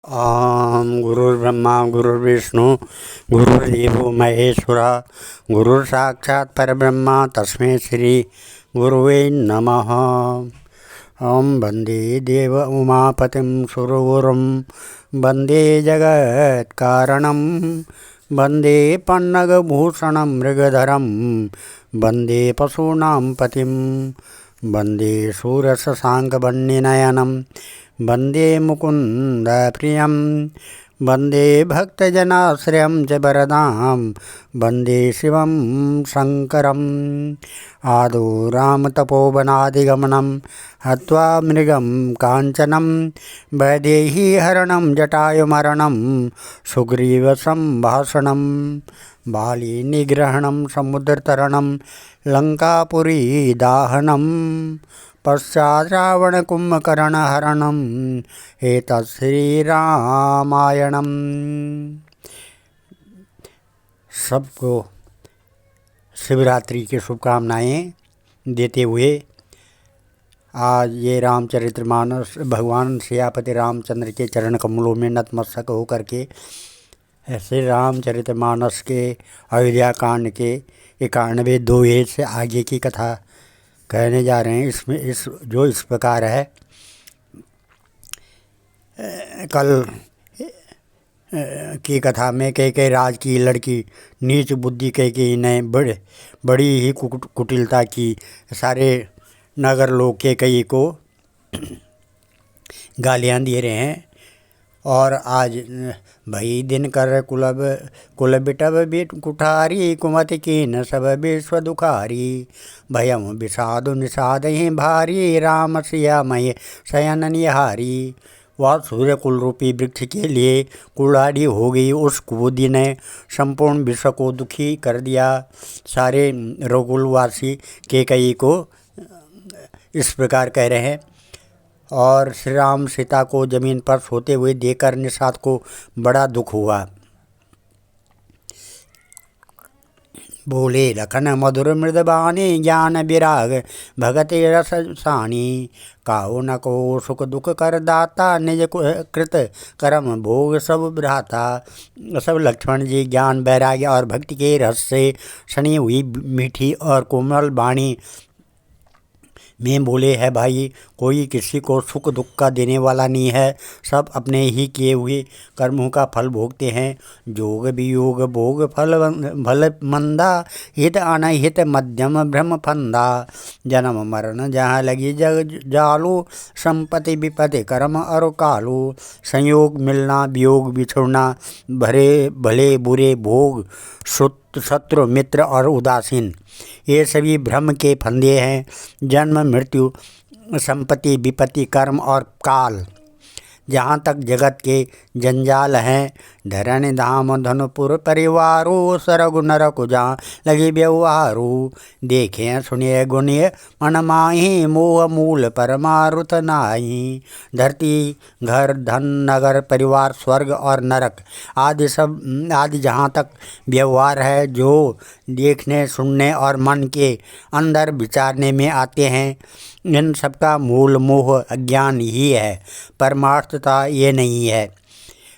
गुरुर्ब्रह्मा गुरुर्विष्णु गुरुर्देवो महेश्वरा गुरुर्साक्षात् परब्रह्म तस्मै श्री गुरुवे नमः। ओम वंदे देव उमापतिं सुरगुरुं वंदे जगत्कारणं वंदे पन्नगभूषणं मृगधरं वंदे पशूनां पतिं वंदे शूरशशाङ्कवर्णिनयनं वंदे मुकुंद प्रियं वंदे भक्तजनाश्रयं च वरदां वंदे शिवं शंकरम्। आदौ रामतपोवनादिगमनं हत्वा मृगं काञ्चनं वैदेहीहरणं जटायुमरणं सुग्रीवसंभाषणं बालीनिग्रहणं समुद्रतरणं लङ्कापुरीदाहनं पश्चात् रावणकुम्भकर्णहरणम् एतत् श्रीरामायणम्। सबको शिवरात्रि की शुभकामनाएं देते हुए आज ये रामचरितमानस भगवान सियापति रामचंद्र के चरण कमलों में नतमस्तक होकर के श्री रामचरितमानस के अयोध्या कांड के 91 दोहे से आगे की कथा कहने जा रहे हैं। इसमें इस प्रकार है। कल की कथा में कैकेयी राज की लड़की नीच बुद्धि कैकेयी ने बड़ी ही कुटिलता की सारे नगर लोग कैकेयी को गालियाँ दे रहे हैं। और आज भई दिन कर कुल बिटब बिट कुठारी कुमति कीन सब विश्व दुखारी भयम विषादु निषाद ही भारी राम सिया मय शयन निहारी। वह सूर्यकुल रूपी वृक्ष के लिए कुल्हाड़ी हो गई। उस कुबुद्धि ने संपूर्ण विश्व को दुखी कर दिया। सारे रघुकुलवासी कैकेयी को इस प्रकार कह रहे हैं। और श्री राम सीता को जमीन पर सोते हुए देखकर निषाद को बड़ा दुख हुआ। बोले लखन मधुर मृदबानी ज्ञान विराग भगति रस सानी काहो न को सुख दुख कर दाता निज कृत कर्म भोग सब भ्राता। सब लक्ष्मण जी ज्ञान वैराग्य और भक्ति के रस से सनी हुई मीठी और कोमल वाणी में बोले है भाई, कोई किसी को सुख दुख का देने वाला नहीं है। सब अपने ही किए हुए कर्मों का फल भोगते हैं। जोग वियोग भोग फल भल मंदा हित अनहित मध्यम भ्रम फंदा जन्म मरण जहाँ लगी जग जालू संपत्ति विपत्ति कर्म और कालू संयोग मिलना वियोग बिछुड़ना भले बुरे भोग शत्रु मित्र और उदासीन ये सभी भ्रम के फंदे हैं। जन्म मृत्यु संपत्ति विपत्ति कर्म और काल जहाँ तक जगत के जंजाल हैं। धरण धाम धनुपुर परिवारो सरगु नरक जहाँ लगे व्यवहारो देखें सुनिए गुनिय मन माही मोह मूल परमारुत नाही। धरती घर धन नगर परिवार स्वर्ग और नरक आदि जहाँ तक व्यवहार है जो देखने सुनने और मन के अंदर विचारने में आते हैं, इन सबका मूल मोह अज्ञान ही है। परमार्थता ये नहीं है।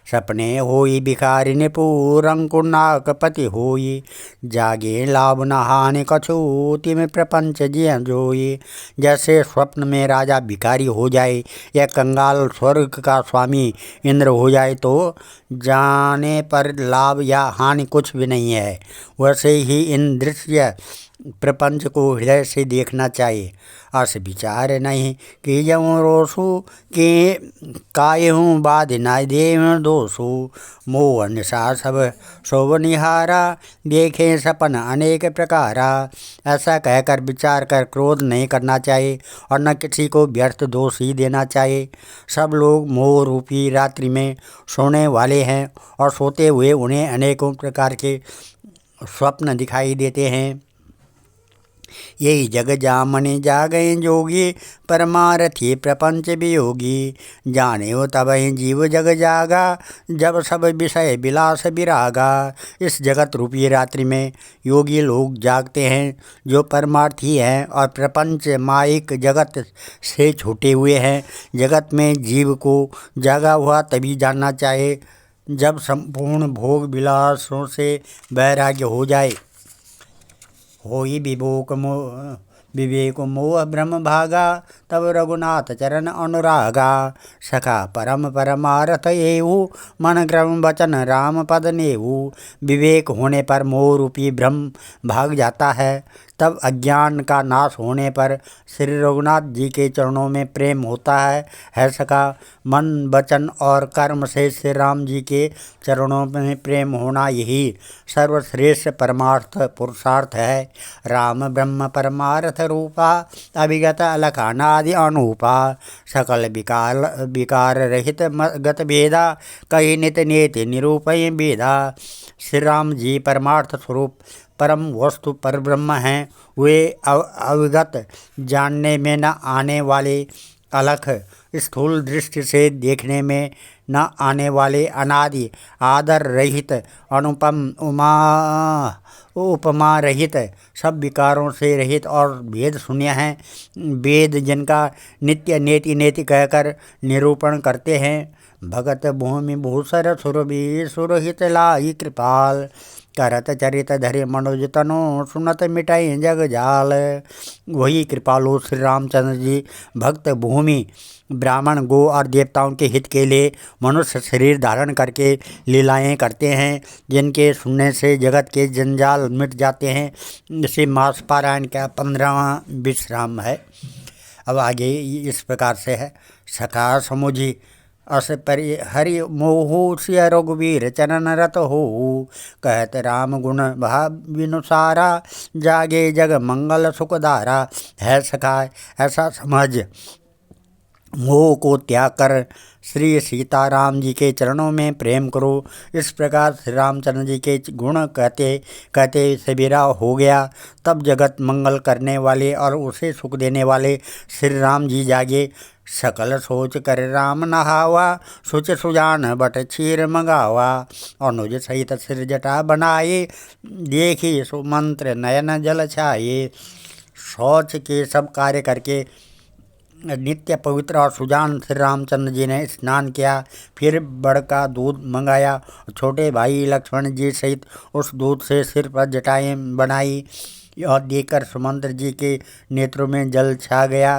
सपने होई भिखारी निपुर अंकुनाक पति होई जागे लाभ न हानि कछु तिम प्रपंच जिय जोई। जैसे स्वप्न में राजा भिखारी हो जाए या कंगाल स्वर्ग का स्वामी इंद्र हो जाए तो जाने पर लाभ या हानि कुछ भी नहीं है, वैसे ही इन दृश्य प्रपंच को हृदय से देखना चाहिए। अस विचार नहीं कि जऊँ रोसु के कायहूँ बाध नाय देव दोषु मोह निशा सब शोभ निहारा देखें सपन अनेक प्रकारा। ऐसा कहकर विचार कर क्रोध नहीं करना चाहिए और न किसी को व्यर्थ दोष ही देना चाहिए। सब लोग मोह रूपी रात्रि में सोने वाले हैं और सोते हुए उन्हें अनेकों प्रकार के स्वप्न दिखाई देते हैं। यही जग जामनि जागय जोगी, परमारथी प्रपंच वियोगी। जाने हो तब जीव जग जागा, जब सब विषय विलास विरागा। इस जगत रूपी रात्रि में योगी लोग जागते हैं जो परमार्थी हैं और प्रपंच माइक जगत से छूटे हुए हैं। जगत में जीव को जागा हुआ तभी जानना चाहिए जब संपूर्ण भोग विलासों से वैराग्य हो जाए। होई विवेक मोह ब्रह्म भागा, तब रघुनाथ चरण अनुरागा। सखा परम परमारथ एहु, मन क्रम वचन राम पद नेहु। विवेक होने पर मोह रूपी ब्रह्म भाग जाता है। तब अज्ञान का नाश होने पर श्री रघुनाथ जी के चरणों में प्रेम होता है सखा। मन वचन और कर्म से श्री राम जी के चरणों में प्रेम होना यही सर्वश्रेष्ठ परमार्थ पुरुषार्थ है। राम ब्रह्म परमार्थ रूपा, अभिगत अलखानादि अनूपा। सकल विकार रहित गत भेदा, कही नित नेति निरूपय भेदा। श्री राम जी परमार्थ स्वरूप परम वस्तु परब्रह्म हैं। वे अवगत जानने में न आने वाले, अलख स्थूल दृष्टि से देखने में न आने वाले, अनादि आदर रहित, अनुपम उपमा रहित, सब विकारों से रहित और भेद शून्य हैं। वेद जिनका नित्य नेति नेति कहकर निरूपण करते हैं। भगत भूमि भूसर सुरभि सुरहित लाई कृपाल, करत चरित धरे मनुज तनो, सुनत मिटाई जग जाल। वही कृपालु श्री रामचंद्र जी भक्त भूमि ब्राह्मण गो और देवताओं के हित के लिए मनुष्य शरीर धारण करके लीलाएं करते हैं, जिनके सुनने से जगत के जंजाल मिट जाते हैं। इसे मास पारायण का 15वां विश्राम है। अब आगे इस प्रकार से है। सखा समुझी अस परि हरि मोहु, सिय रघुवीर चरण रत हो। कहत राम गुण भाविनुसारा, जागे जग मंगल सुखधारा। है सखा ऐसा समझ, मोह को त्याग कर श्री सीताराम जी के चरणों में प्रेम करो। इस प्रकार श्री रामचंद्र जी के गुण कहते कहते सवेरा हो गया। तब जगत मंगल करने वाले और उसे सुख देने वाले श्री राम जी जागे। सकल सोच कर राम नहावा, सुच सुजान बट क्षीर मंगावा। अनुज सहित सिर जटा बनाए, देखी सुमंत्र नयन जल छाए। शौच के सब कार्य करके नित्य पवित्र और सुजान श्री रामचंद्र जी ने स्नान किया। फिर बड़का दूध मंगाया, छोटे भाई लक्ष्मण जी सहित उस दूध से सिर पर जटाएं बनाई। और देखकर सुमंत्र जी के नेत्रों में जल छा गया।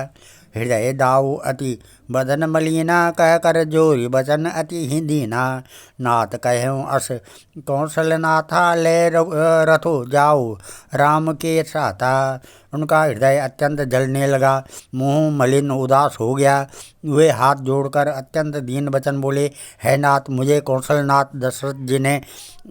हृदय दाऊ अति बदन मलिना, कह कर जोरी बचन अति ही दीना। नाथ कहूँ अस कौशल नाथा, ले रथो जाओ राम के साथा। उनका हृदय अत्यंत जलने लगा, मुँह मलिन उदास हो गया। वे हाथ जोड़कर अत्यंत दीन वचन बोले, है नाथ, मुझे कौशलनाथ दशरथ जी ने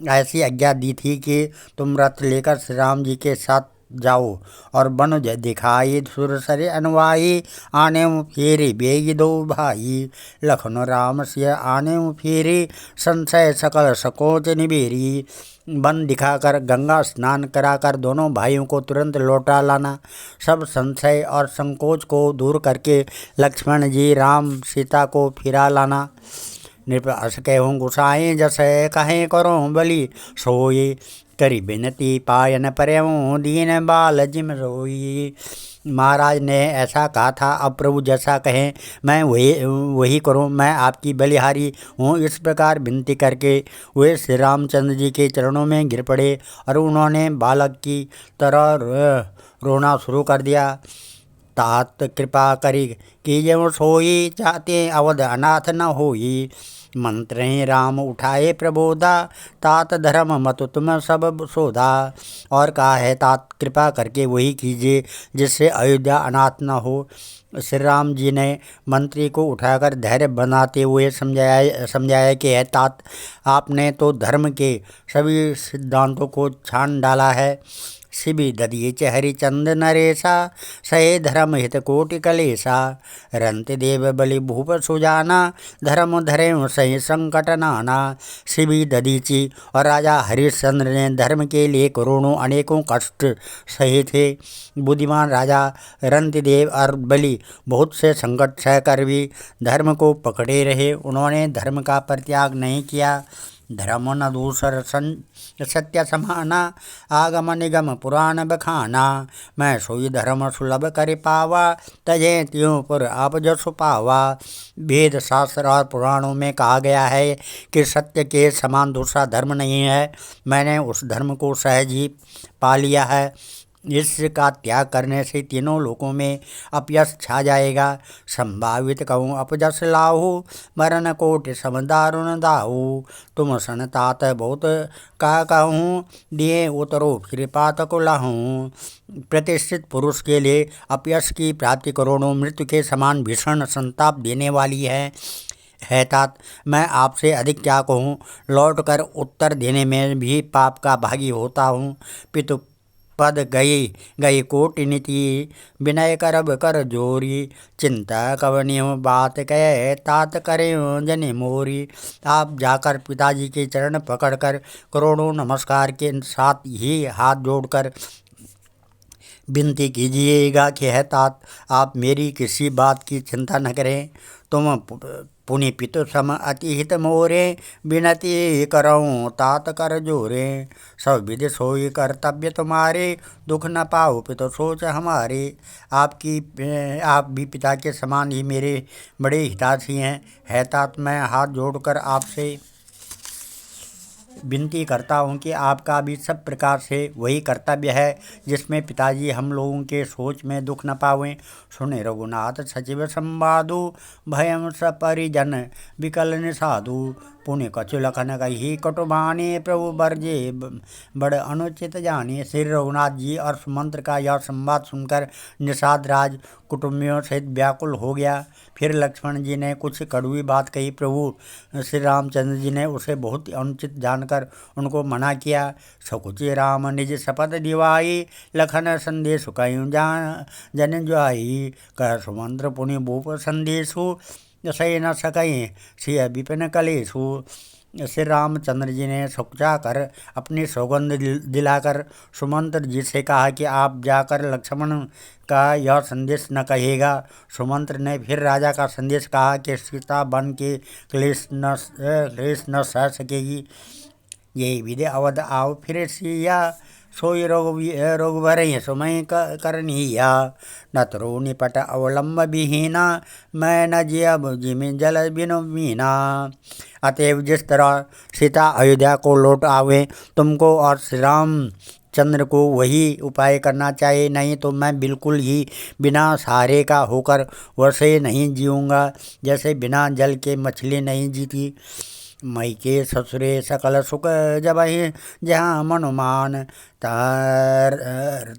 ऐसी आज्ञा दी थी कि तुम रथ लेकर श्री राम जी के साथ जाओ और बनुज दिखाई सुरसरे अनुवाई। आने फेरी बेगी दो भाई, लखन राम सिय आने फेरी। संशय सकल सकोच निबेरी। वन दिखाकर गंगा स्नान कराकर दोनों भाइयों को तुरंत लौटा लाना। सब संशय और संकोच को दूर करके लक्ष्मण जी राम सीता को फिरा लाना। नृप अस कहूँ गुसाएँ, जस कहें करो बलि सोई। करी बिनती पायन पर्यों, दीन बाल जिम रोई। महाराज ने ऐसा कहा था, अब प्रभु जैसा कहें मैं वही करूं, मैं आपकी बलिहारी हूँ। इस प्रकार विनती करके वे श्री रामचंद्र जी के चरणों में गिर पड़े और उन्होंने बालक की तरह रोना शुरू कर दिया। तात कृपा करी कीजे सोई, चाहते अवध अनाथ न होई। मंत्रें राम उठाए प्रबोधा, तात धर्म मत तुम सब शोधा। और कहा है, तात कृपा करके वही कीजिए जिससे अयोध्या अनाथ न हो। श्री राम जी ने मंत्री को उठाकर धैर्य बनाते हुए समझाया कि है तात, आपने तो धर्म के सभी सिद्धांतों को छान डाला है। शिबि दधीच हरिचंद नरेशा सहे धर्म हित कोटि कलेशा रंत देव बलि भूप सुजाना धर्म धरे सही संकट नाना। शिबि दधीचि और राजा हरिश्चंद्र ने धर्म के लिए करोड़ों अनेकों कष्ट सहे थे। बुद्धिमान राजा रंतिदेव और बलि बहुत से संकट सहकर भी धर्म को पकड़े रहे। उन्होंने धर्म का परित्याग नहीं किया। धर्म न दूसर सत्य समाना आगम निगम पुराण बखाना। मैं सोई धर्म सुलभ कर पावा तजे त्यों पर आप जसु पावा। वेद शास्त्र और पुराणों में कहा गया है कि सत्य के समान दूसरा धर्म नहीं है। मैंने उस धर्म को सहज ही पा लिया है। इसका त्याग करने से तीनों लोकों में अपयश छा जाएगा। संभावित कहूँ अपजस लाहू मरण कोटि समदारुण दाहू। तुम सन तात बहुत का कहूँ दिए उतरो फिर पात को लाहूँ। प्रतिष्ठित पुरुष के लिए अपयश की प्राप्ति करोड़ों मृत्यु के समान भीषण संताप देने वाली है तात। मैं आपसे अधिक क्या कहूँ, लौट कर उत्तर देने में भी पाप का भागी होता हूँ। पितु पद गई कोटि नीति विनय करब कर जोरी। चिंता कवनियो बात कहे तात करे जनि मोरी। आप जाकर पिताजी के चरण पकड़कर करोड़ों नमस्कार के साथ ही हाथ जोड़कर विनती कीजिएगा कि है तात, आप मेरी किसी बात की चिंता न करें। तुम पुनि पितु सम अति हित मोरे विनती करऊँ तात कर जोरे। सब विधि सोई कर्तव्य तुम्हारे दुख न पाओ पितु सोच हमारे। आप भी पिता के समान ही मेरे बड़े हिताशी हैं। है तात, मैं हाथ जोड़कर आपसे विनती करता हूँ कि आपका भी सब प्रकार से वही कर्तव्य है जिसमें पिताजी हम लोगों के सोच में दुख न पावें। सुने रघुनाथ सचिव संवादु भयम सपरिजन विकल निषादु। पुण्य कछु लखन कही कटुबानी प्रभु बरजे बड़ अनुचित जाने। श्री रघुनाथ जी और सुमंत्र का यह संवाद सुनकर निषाद राज कुटुंबियों सहित व्याकुल हो गया। फिर लक्ष्मण जी ने कुछ कड़वी बात कही। प्रभु श्री रामचंद्र जी ने उसे बहुत अनुचित जानकर उनको मना किया। सकुचि राम निज शपथ दिवाई लखन संदेश कयूँ जन जाई। कह सुमंत्र पुनि भूप संदेशु सही न सकई सिय विपिन कलेशु। श्री रामचंद्र जी ने सुखचा कर अपनी सौगंध दिलाकर सुमंत्र जी से कहा कि आप जाकर लक्ष्मण का यह संदेश न कहेगा। सुमंत्र ने फिर राजा का संदेश कहा कि सीता बन के क्लेश न सह सकेगी। ये विधि अवध आओ फिर सिया सोई रघुबर सुमय करनिया। न तरो निपट अवलंब विहीना मैं न जियब जिमिन जल बिनु मीना। अतएव जिस तरह सीता अयोध्या को लौट आवे तुमको और श्री राम चंद्र को वही उपाय करना चाहिए, नहीं तो मैं बिल्कुल ही बिना सहारे का होकर वैसे नहीं जीऊँगा जैसे बिना जल के मछली नहीं जीती। मई के ससुरे सकल सुख जबहि जहाँ मनुमान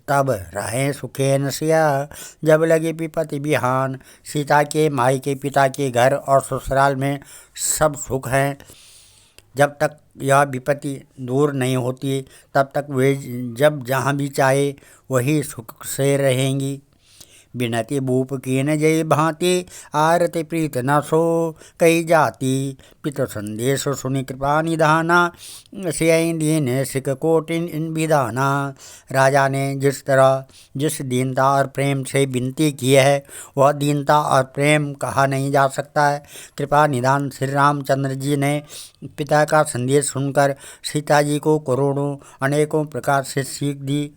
तब रहे सुखेन सिया जब लगे विपति बिहान। सीता के माई के पिता के घर और ससुराल में सब सुख हैं। जब तक यह विपत्ति दूर नहीं होती तब तक वे जब जहाँ भी चाहे वही सुख से रहेंगी। बिनती भूप कीन जय भांति आरती प्रीत न सो कही जाती। पितु संदेश सुनि कृपा निधाना सिय दीन सिख कोटिन विधाना। राजा ने जिस दीनता और प्रेम से विनती की है वह दीनता और प्रेम कहा नहीं जा सकता है। कृपा निधान श्री रामचंद्र जी ने पिता का संदेश सुनकर सीता जी को करोड़ों अनेकों प्रकार से सीख दी।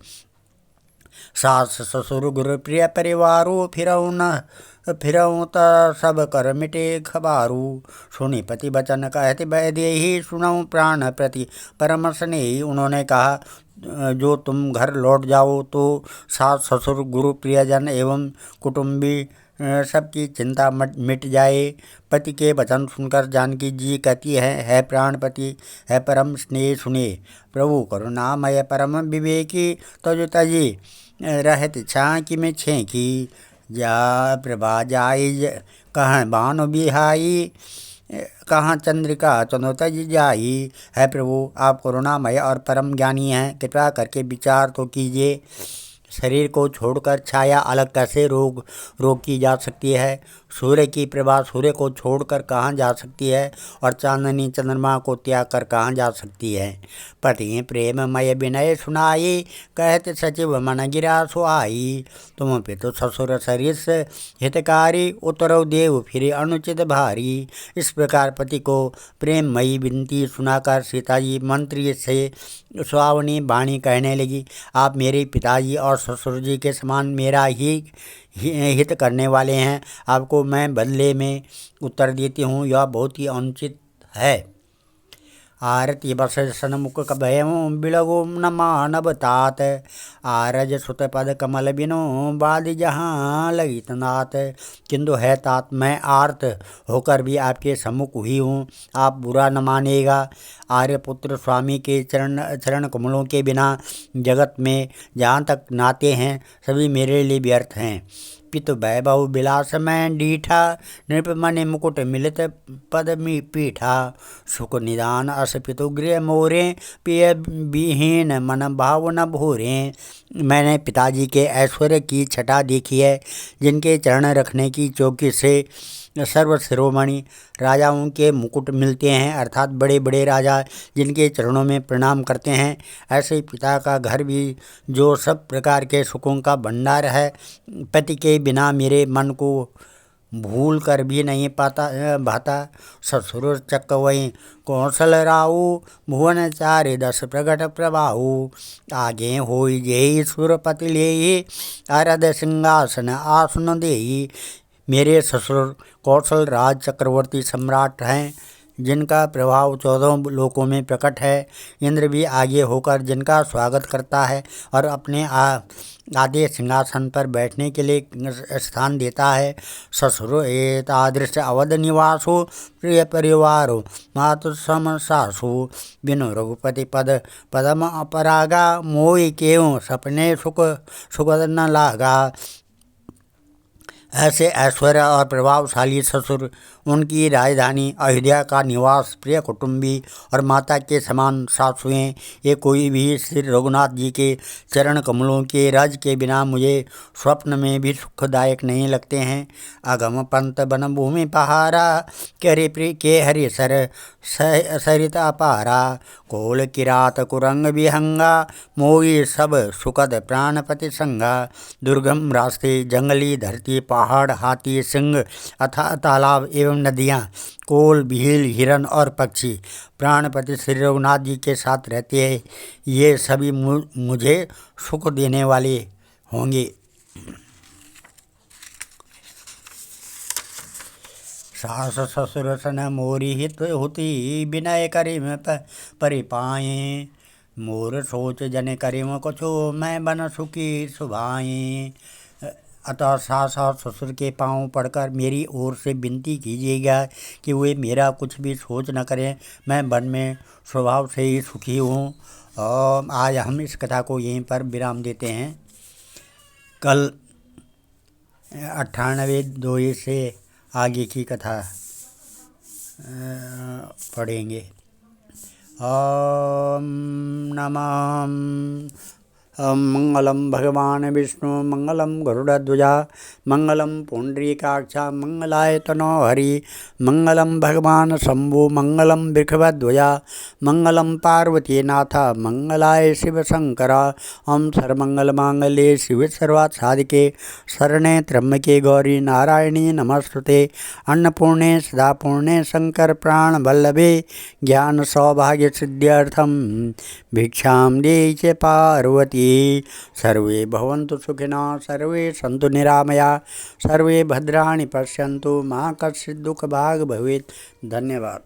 सास ससुर गुरु प्रिय परिवारो फिरऊँ त सब कर मिटे खबारू। सुनि पति बचन कहते वैदेही सुनऊँ प्राण प्रति परम स्नेही। उन्होंने कहा जो तुम घर लौट जाओ तो सास ससुर गुरु प्रियजन एवं कुटुंबी सबकी चिंता मिट जाए। पति के वचन सुनकर जानकी जी कहती है प्राणपति है परम स्नेह सुने। प्रभु करुणामय परम विवेकी तजु तजी रहत छाँकी में छेंकी। जा प्रभा जाई कह बान बिहाई कहाँ चंद्रिका चंदोतज जाई। है प्रभु, आप करुणामय और परम ज्ञानी हैं, कृपया करके विचार तो कीजिए। शरीर को छोड़कर छाया अलग कैसे रोक की जा सकती है? सूर्य की प्रभा सूर्य को छोड़कर कहाँ जा सकती है? और चांदनी चंद्रमा को त्याग कर कहाँ जा सकती है? पति प्रेममय विनय सुनाई, कहते सचिव मन गिरा सुहाई। तुम पितु ससुर सरिस हितकारी, उतरव देव फिर अनुचित भारी। इस प्रकार पति को प्रेममयी विनती सुनाकर सीता जी मंत्री से सुहावनी वाणी कहने लगी। आप मेरे पिताजी और ससुर जी के समान मेरा ही हित करने वाले हैं। आपको मैं बदले में उत्तर देती हूँ, यह बहुत ही अनुचित है। आरती बस सन्मुख कभय बिलगो न मानव तात। आरज सुत पद कमल बिनो बाद जहाँ लगित नाथ। किंतु है तात, मैं आर्त होकर भी आपके सम्मुख हुई हूँ, आप बुरा न मानेगा। आर्यपुत्र स्वामी के चरण कमलों के बिना जगत में जहाँ तक नाते हैं सभी मेरे लिए व्यर्थ हैं। पितु वैभव विलास में डीठा, नृप मन मुकुट मिलित पद पीठा। सुख निदान अस पितु गृह मोरे, पिय विहीन मन भाव न भोरे। मैंने पिताजी के ऐश्वर्य की छटा देखी है, जिनके चरण रखने की चौकी से सर्व शिरोमणि राजाओं के मुकुट मिलते हैं, अर्थात बड़े बड़े राजा जिनके चरणों में प्रणाम करते हैं। ऐसे पिता का घर भी जो सब प्रकार के सुखों का भंडार है, पति के बिना मेरे मन को भूल कर भी नहीं भाता। ससुर चकवई कौशल राऊ, भुवन चारि दस प्रगट प्रभाऊ। आगे होई जेहि सुरपति लेहि, अरद सिंहासन आसन देहि। मेरे ससुर कौशल राज चक्रवर्ती सम्राट हैं, जिनका प्रभाव 14 लोकों में प्रकट है। इंद्र भी आगे होकर जिनका स्वागत करता है और अपने आधे सिंहासन पर बैठने के लिए स्थान देता है। ससुर एतादृश अवध निवासो, प्रिय परिवारो मातु सम सासु। बिनु रघुपति पदम अपरागा, मोहि केहूँ सपने सुख न लागा। ऐसे ऐश्वर्य और प्रभावशाली ससुर, उनकी राजधानी अयोध्या का निवास, प्रिय कुटुंबी और माता के समान सासुएं, ये कोई भी श्री रघुनाथ जी के चरण कमलों के रज के बिना मुझे स्वप्न में भी सुखदायक नहीं लगते हैं। अगम पंत वन भूमि पहारा, के हरि सरित अपारा। कोल किरात कुरंग विहंगा, मोई सब सुखद प्राणपति संगा। दुर्गम रास्ते, जंगली धरती, पहाड़, हाथी, सिंह, अथाह तालाब एवं नदियाँ, कोल, भील, हिरन और पक्षी प्राणपति श्री रघुनाथ जी के साथ रहते हैं। ये सभी मुझे सुख देने वाले होंगे। सास ससुर सन मोरी हित हुती, विनय करिम परिपाए। मोर सोच जन करिम कछो, मैं बन सुखी सुभाए। अतः सास और ससुर के पांव पड़कर मेरी ओर से विनती कीजिएगा कि वे मेरा कुछ भी सोच न करें, मैं वन में स्वभाव से ही सुखी हूँ। और आज हम इस कथा को यहीं पर विराम देते हैं। कल 98 से आगे की कथा पढ़ेंगे। ओम नमः मंगलम भगवान विष्णु, मंगलम गरुड़ध्वजा, मंगलम पुंडरीकाक्षा, मंगलाय तनो हरि। मंगलम भगवान शंभु, मंगलम वृषभध्वजा, मंगलम पार्वती नाथ, मंगलाय शिव शंकर। ओम सर्वमंगल मांगल्ये शिव सर्वार्थ साधिके, शरणे त्र्यंबके गौरी नारायणी नमस्तुते। अन्नपूर्णे सदा पूर्णे शंकर प्राण वल्लभे, ज्ञान सौभाग्य सिद्ध्यर्थम भिक्षां देहि च पार्वती। सर्वे भवन्तु सुखिनः, सर्वे सन्तु निरामया, सर्वे भद्राणि पश्यन्तु, मा कश्चित् दुःखभाग् भवेत्। धन्यवाद।